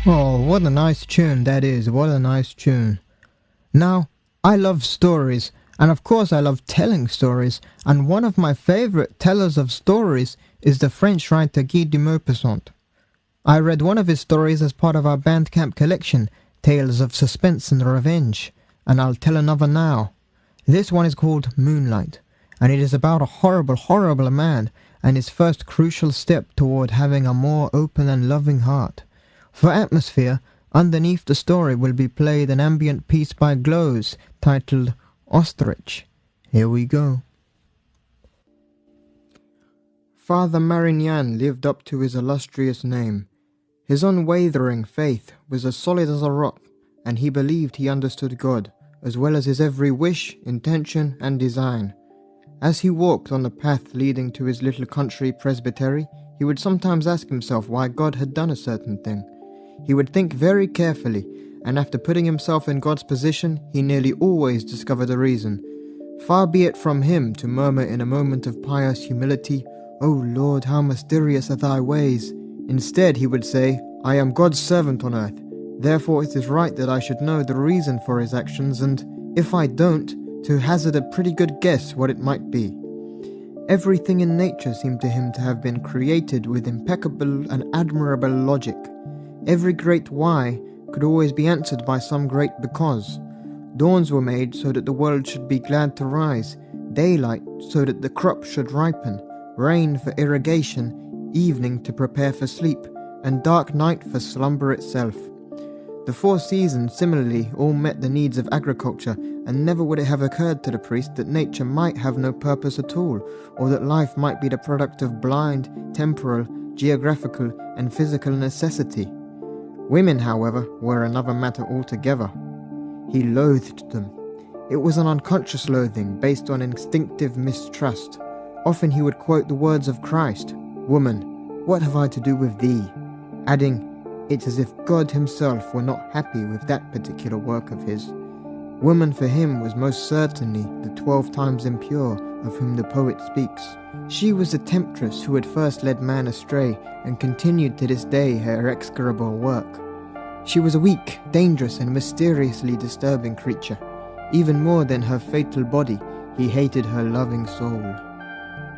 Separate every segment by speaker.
Speaker 1: Oh, what a nice tune that is, what a nice tune. Now, I love stories, and of course I love telling stories, and one of my favorite tellers of stories is the French writer Guy de Maupassant. I read one of his stories as part of our Bandcamp collection, Tales of Suspense and Revenge, and I'll tell another now. This one is called Moonlight, and it is about a horrible, horrible man and his first crucial step toward having a more open and loving heart. For atmosphere, underneath the story will be played an ambient piece by Glows titled Ostrich. Here we go. Father Marignan lived up to his illustrious name. His unwavering faith was as solid as a rock, and he believed he understood God, as well as his every wish, intention, and design. As he walked on the path leading to his little country presbytery, he would sometimes ask himself why God had done a certain thing. He would think very carefully, and after putting himself in God's position, he nearly always discovered a reason. Far be it from him to murmur in a moment of pious humility, "O Lord, how mysterious are thy ways." Instead, he would say, "I am God's servant on earth. Therefore it is right that I should know the reason for his actions, and, if I don't, to hazard a pretty good guess what it might be." Everything in nature seemed to him to have been created with impeccable and admirable logic. Every great why could always be answered by some great because. Dawns were made so that the world should be glad to rise, daylight so that the crop should ripen, rain for irrigation, evening to prepare for sleep, and dark night for slumber itself. The four seasons similarly all met the needs of agriculture, and never would it have occurred to the priest that nature might have no purpose at all, or that life might be the product of blind, temporal, geographical, and physical necessity. Women, however, were another matter altogether. He loathed them. It was an unconscious loathing based on instinctive mistrust. Often he would quote the words of Christ, "Woman, what have I to do with thee?" adding, "It's as if God himself were not happy with that particular work of his." Woman for him was most certainly the 12 times impure of whom the poet speaks. She was the temptress who had first led man astray and continued to this day her execrable work. She was a weak, dangerous, and mysteriously disturbing creature. Even more than her fatal body, he hated her loving soul.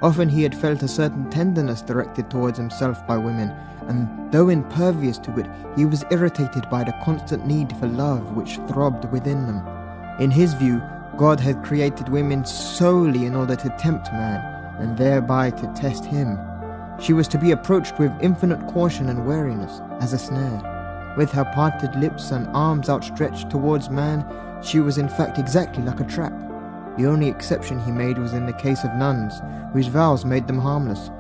Speaker 1: Often he had felt a certain tenderness directed towards himself by women, and though impervious to it, he was irritated by the constant need for love which throbbed within them. In his view, God had created women solely in order to tempt man, and thereby to test him. She was to be approached with infinite caution and wariness, as a snare. With her parted lips and arms outstretched towards man, she was in fact exactly like a trap. The only exception he made was in the case of nuns, whose vows made them harmless.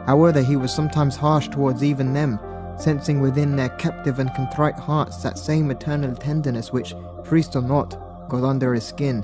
Speaker 1: However, he was sometimes harsh towards even them, sensing within their captive and contrite hearts that same eternal tenderness which, priest or not, got under his skin.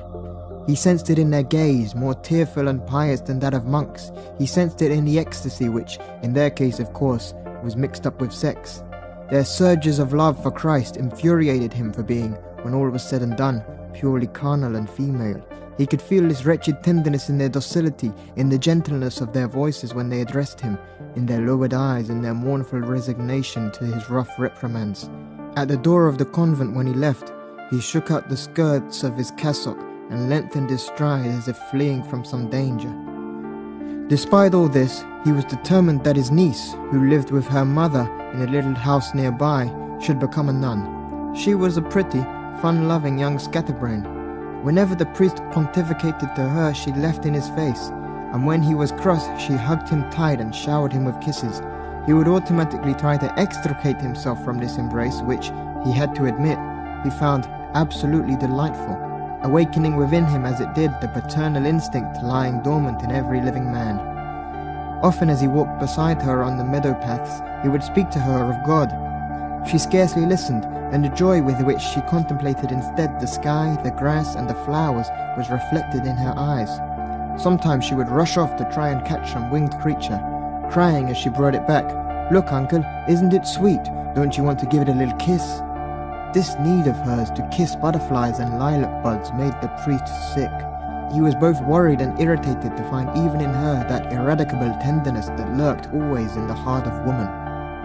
Speaker 1: He sensed it in their gaze, more tearful and pious than that of monks. He sensed it in the ecstasy which, in their case of course, was mixed up with sex. Their surges of love for Christ infuriated him for being, when all was said and done, purely carnal and female. He could feel this wretched tenderness in their docility, in the gentleness of their voices when they addressed him, in their lowered eyes, in their mournful resignation to his rough reprimands. At the door of the convent when he left, he shook out the skirts of his cassock and lengthened his stride as if fleeing from some danger. Despite all this, he was determined that his niece, who lived with her mother in a little house nearby, should become a nun. She was a pretty, fun-loving young scatterbrain. Whenever the priest pontificated to her, she laughed in his face, and when he was cross, she hugged him tight and showered him with kisses. He would automatically try to extricate himself from this embrace, which, he had to admit, he found absolutely delightful, awakening within him as it did the paternal instinct lying dormant in every living man. Often as he walked beside her on the meadow paths, he would speak to her of God. She scarcely listened, and the joy with which she contemplated instead the sky, the grass, and the flowers was reflected in her eyes. Sometimes she would rush off to try and catch some winged creature, crying as she brought it back, "Look, uncle, isn't it sweet? Don't you want to give it a little kiss?" This need of hers to kiss butterflies and lilac buds made the priest sick. He was both worried and irritated to find even in her that ineradicable tenderness that lurked always in the heart of woman.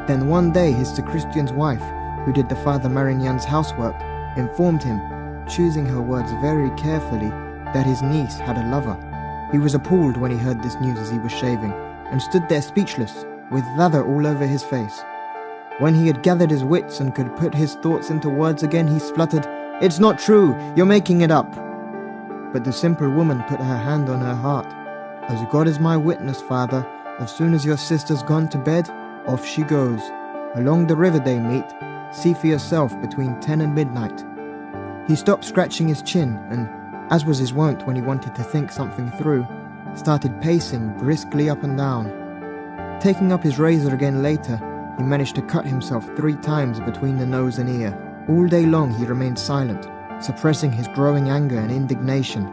Speaker 1: Then one day his sacristan's wife, who did the Father Marignyon's housework, informed him, choosing her words very carefully, that his niece had a lover. He was appalled when he heard this news as he was shaving, and stood there speechless, with lather all over his face. When he had gathered his wits and could put his thoughts into words again, he spluttered, "It's not true, you're making it up." But the simple woman put her hand on her heart. "As God is my witness, Father, as soon as your sister's gone to bed, off she goes. Along the river they meet. See for yourself between 10 and midnight." He stopped scratching his chin and, as was his wont when he wanted to think something through, started pacing briskly up and down. Taking up his razor again later, he managed to cut himself 3 times between the nose and ear. All day long he remained silent, suppressing his growing anger and indignation.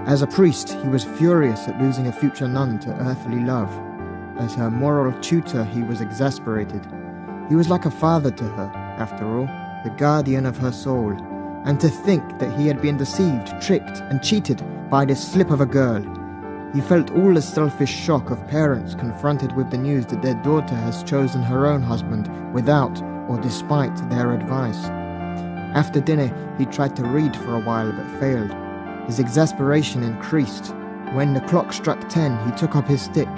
Speaker 1: As a priest, he was furious at losing a future nun to earthly love. As her moral tutor, he was exasperated. He was like a father to her, after all, the guardian of her soul. And to think that he had been deceived, tricked, and cheated by this slip of a girl. He felt all the selfish shock of parents confronted with the news that their daughter has chosen her own husband without or despite their advice. After dinner, he tried to read for a while but failed. His exasperation increased. When the clock struck 10, he took up his stick,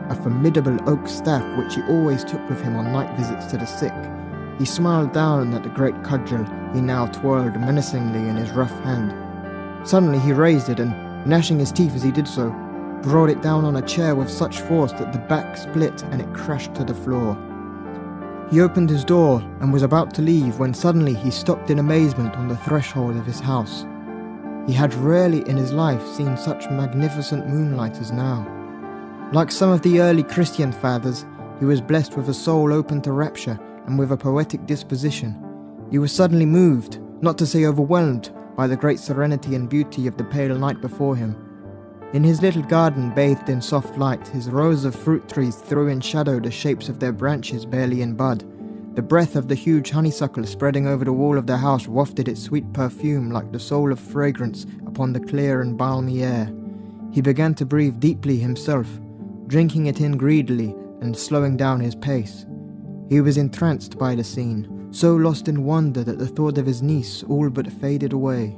Speaker 1: a formidable oak staff which he always took with him on night visits to the sick. He smiled down at the great cudgel he now twirled menacingly in his rough hand. Suddenly he raised it and, gnashing his teeth as he did so, brought it down on a chair with such force that the back split and it crashed to the floor. He opened his door and was about to leave when suddenly he stopped in amazement on the threshold of his house. He had rarely in his life seen such magnificent moonlight as now. Like some of the early Christian fathers, he was blessed with a soul open to rapture and with a poetic disposition. He was suddenly moved, not to say overwhelmed, by the great serenity and beauty of the pale night before him. In his little garden bathed in soft light, his rows of fruit trees threw in shadow the shapes of their branches barely in bud. The breath of the huge honeysuckle spreading over the wall of the house wafted its sweet perfume like the soul of fragrance upon the clear and balmy air. He began to breathe deeply himself, drinking it in greedily and slowing down his pace. He was entranced by the scene, so lost in wonder that the thought of his niece all but faded away.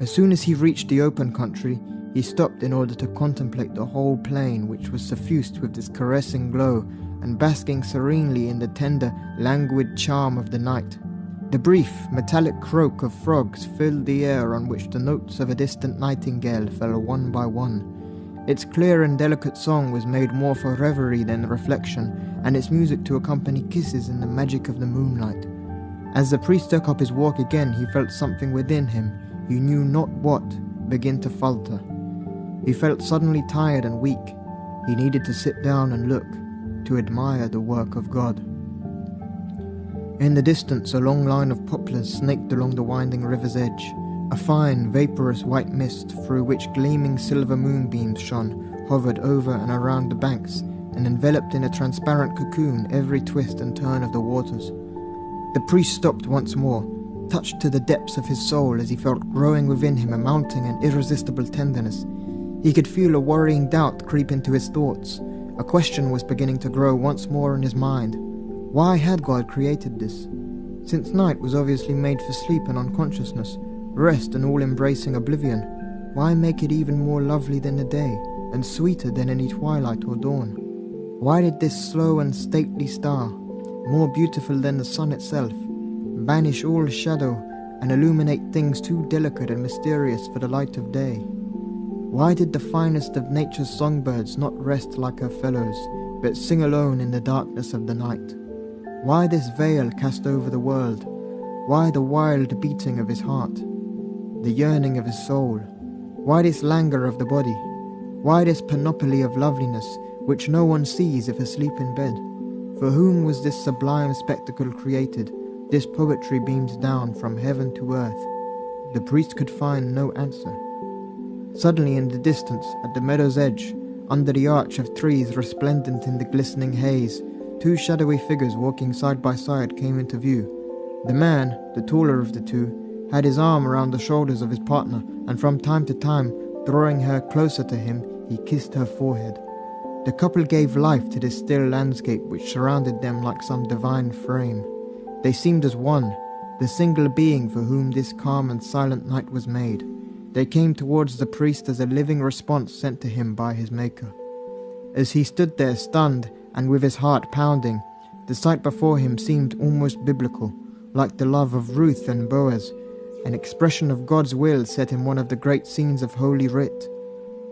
Speaker 1: As soon as he reached the open country, he stopped in order to contemplate the whole plain, which was suffused with this caressing glow and basking serenely in the tender, languid charm of the night. The brief, metallic croak of frogs filled the air, on which the notes of a distant nightingale fell one by one. Its clear and delicate song was made more for reverie than reflection, and its music to accompany kisses in the magic of the moonlight. As the priest took up his walk again, he felt something within him, he knew not what, begin to falter. He felt suddenly tired and weak. He needed to sit down and look, to admire the work of God. In the distance, a long line of poplars snaked along the winding river's edge, a fine, vaporous white mist through which gleaming silver moonbeams shone, hovered over and around the banks, and enveloped in a transparent cocoon every twist and turn of the waters. The priest stopped once more, touched to the depths of his soul as he felt growing within him a mounting and irresistible tenderness. He could feel a worrying doubt creep into his thoughts. A question was beginning to grow once more in his mind. Why had God created this? Since night was obviously made for sleep and unconsciousness, rest and all-embracing oblivion, why make it even more lovely than the day, and sweeter than any twilight or dawn? Why did this slow and stately star, more beautiful than the sun itself, banish all shadow and illuminate things too delicate and mysterious for the light of day? Why did the finest of nature's songbirds not rest like her fellows, but sing alone in the darkness of the night? Why this veil cast over the world? Why the wild beating of his heart? The yearning of his soul? Why this languor of the body? Why this panoply of loveliness, which no one sees if asleep in bed? For whom was this sublime spectacle created, this poetry beamed down from heaven to earth? The priest could find no answer. Suddenly in the distance, at the meadow's edge, under the arch of trees resplendent in the glistening haze, 2 shadowy figures walking side by side came into view. The man, the taller of the two, had his arm around the shoulders of his partner, and from time to time, drawing her closer to him, he kissed her forehead. The couple gave life to this still landscape which surrounded them like some divine frame. They seemed as one, the single being for whom this calm and silent night was made. They came towards the priest as a living response sent to him by his Maker. As he stood there stunned and with his heart pounding, the sight before him seemed almost biblical, like the love of Ruth and Boaz, an expression of God's will set in one of the great scenes of Holy Writ.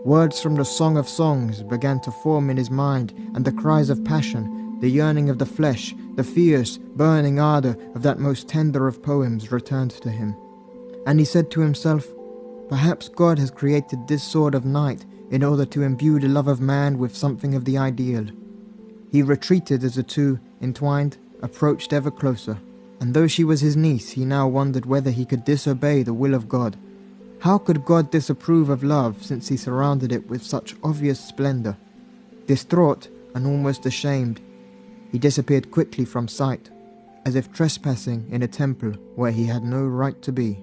Speaker 1: Words from the Song of Songs began to form in his mind, and the cries of passion, the yearning of the flesh, the fierce, burning ardour of that most tender of poems returned to him. And he said to himself, perhaps God has created this sort of night in order to imbue the love of man with something of the ideal. He retreated as the two, entwined, approached ever closer, and though she was his niece, he now wondered whether he could disobey the will of God. How could God disapprove of love since he surrounded it with such obvious splendour? Distraught and almost ashamed, he disappeared quickly from sight, as if trespassing in a temple where he had no right to be.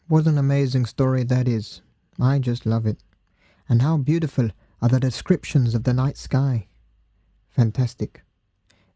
Speaker 1: What an amazing story that is. I just love it. And how beautiful are the descriptions of the night sky. Fantastic.